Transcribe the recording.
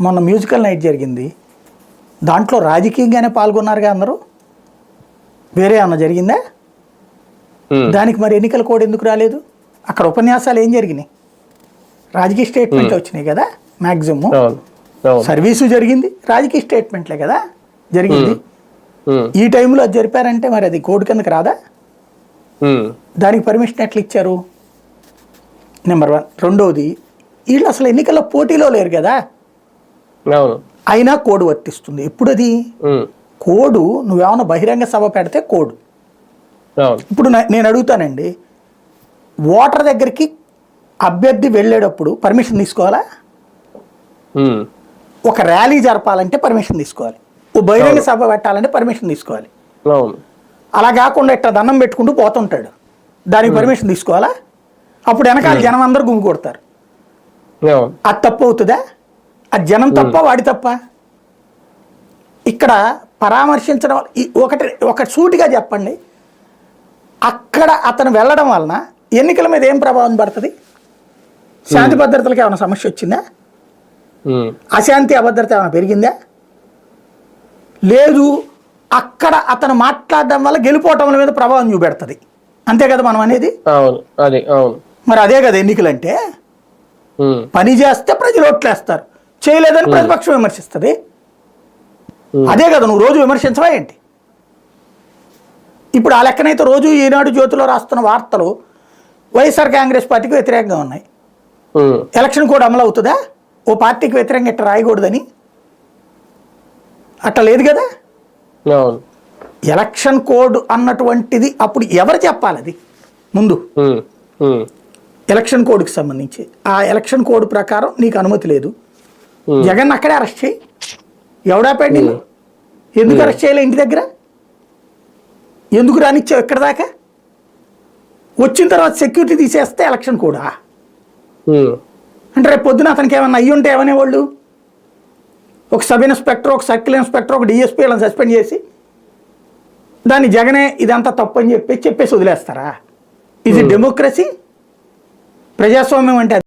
మొన్న musical night జరిగింది, దాంట్లో రాజకీయంగానే పాల్గొన్నారుగా అందరూ. వేరే ఏమన్నా జరిగిందా? దానికి మరి ఎన్నికల కోడ్ ఎందుకు రాలేదు? అక్కడ ఉపన్యాసాలు ఏం జరిగినాయి? రాజకీయ స్టేట్మెంట్లు వచ్చినాయి కదా మ్యాక్సిమం. సర్వీసు జరిగింది, రాజకీయ స్టేట్మెంట్లే కదా జరిగింది. ఈ టైంలో అది జరిపారంటే మరి అది కోడ్ కిందకి రాదా? దానికి పర్మిషన్ ఎట్లా ఇచ్చారు? నెంబర్ 1. రెండోది, వీళ్ళు అసలు ఎన్నికల్లో పోటీలో లేరు కదా, అయినా కోడ్ వర్తిస్తుంది. ఎప్పుడు అది కోడు? నువ్వేమన్నా బహిరంగ సభ పెడితే కోడ్. ఇప్పుడు నేను అడుగుతానండి, ఓటర్ దగ్గరికి అభ్యర్థి వెళ్ళేటప్పుడు పర్మిషన్ తీసుకోవాలా? ఒక ర్యాలీ జరపాలంటే పర్మిషన్ తీసుకోవాలి, ఓ బహిరంగ సభ పెట్టాలంటే పర్మిషన్ తీసుకోవాలి. అలా కాకుండా ఇట్లా దండం పెట్టుకుంటూ పోతుంటాడు, దానికి పర్మిషన్ తీసుకోవాలా? అప్పుడు వెనకాల జనం అందరూ గుమ్మి కొడతారు. అది తప్పు అవుతుందా? అది జనం తప్ప వాడి తప్ప? ఇక్కడ పరామర్శించడం ఒక సూటిగా చెప్పండి, అక్కడ అతను వెళ్ళడం వలన ఎన్నికల మీద ఏం ప్రభావం పడుతుంది? శాంతి భద్రతలకు ఏమైనా సమస్య వచ్చిందా? అశాంతి అభద్రత ఏమైనా పెరిగిందా? లేదు. అక్కడ అతను మాట్లాడడం వల్ల గెలుపోవటం మీద ప్రభావం చూపెడుతుంది, అంతే కదా మనం అనేది. మరి అదే కదా ఎన్నికలు అంటే. పని చేస్తే ప్రజలు ఓట్లేస్తారు, చేయలేదని ప్రతిపక్షం విమర్శిస్తుంది. అదే కదా నువ్వు రోజు విమర్శించవా ఏంటి? ఇప్పుడు ఆ లెక్కనైతే రోజు ఈనాడు జ్యోతిలో రాస్తున్న వార్తలు వైఎస్ఆర్ కాంగ్రెస్ పార్టీకి వ్యతిరేకంగా ఉన్నాయి. ఎలక్షన్ కోడ్ అమలు అవుతుందా? ఓ పార్టీకి వ్యతిరేకంగా ఇట్లా రాయకూడదని అట్లా లేదు కదా. ఎలక్షన్ కోడ్ అన్నటువంటిది అప్పుడు ఎవరు చెప్పాలి? అది ముందు ఎలక్షన్ కోడ్కి సంబంధించి ఆ ఎలక్షన్ కోడ్ ప్రకారం నీకు అనుమతి లేదు, జగన్ అక్కడే అరెస్ట్ చేయి. ఎవడా పెండింగ్? ఎందుకు అరెస్ట్ చేయలే? ఇంటి దగ్గర ఎందుకు రానిచ్చావు? ఎక్కడ దాకా వచ్చిన తర్వాత సెక్యూరిటీ తీసేస్తే ఎలక్షన్ కూడా అంటే రేపు పొద్దున అతనికి ఏమన్నా అయ్యి ఉంటే ఏమనేవాళ్ళు? ఒక సబ్ ఇన్స్పెక్టర్, ఒక సర్కిల్ ఇన్స్పెక్టర్, ఒక డిఎస్పీ వాళ్ళని సస్పెండ్ చేసి దాన్ని జగనే ఇదంతా తప్పు అని చెప్పేసి వదిలేస్తారా? ఇది డెమోక్రసీ, ప్రజాస్వామ్యం అంటే